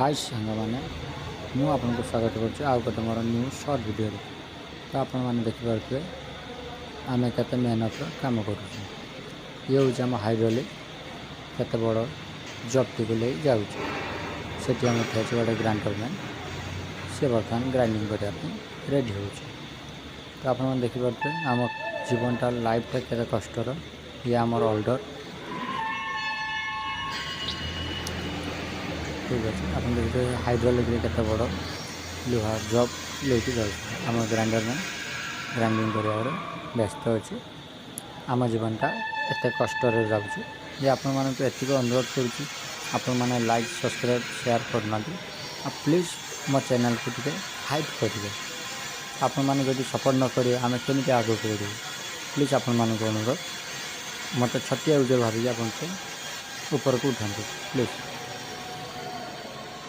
हाय सांगमाने मु आपको स्वागत करुच्ची आउ गोटे मोर न्यू सर्ट वीडियो तो आपण मैंने देखिपे आम के मेहनत कम कर ये हूँ आम हाइड्रोलिक केत बड़ जब्ती को ले जाऊँगी आम थे गोटे ग्राइंडर मैन सी बर्तमान ग्राइंडिंग करने रेडी हो तो आप देखिपे आम जीवनटा लाइफटा केते कष्टर ये आमर ओल्डर ठीक अच्छे आप देखिए हाइड्रोलिक केते बड़ लुहा जब लेके जाऊँ आम ग्राइंडर में ग्राइंडिंग कर व्यस्त अच्छे आम जीवनटा एत कष्ट जाऊँगी जे आपण मानक एतिक अनुरोध करुच्ची आपण मैंने लाइक सब्सक्राइब शेयर करना प्लीज़ मो चैनल को टे हाइट करेंगे आपण मैंने जब सपोर्ट न करेंगे आम केमी आगे बढ़ू प्लीज़ आपण मानक अनुरोध मत छटिया वीडियो भाविक आपको ऊपर को उठाते प्लीज़।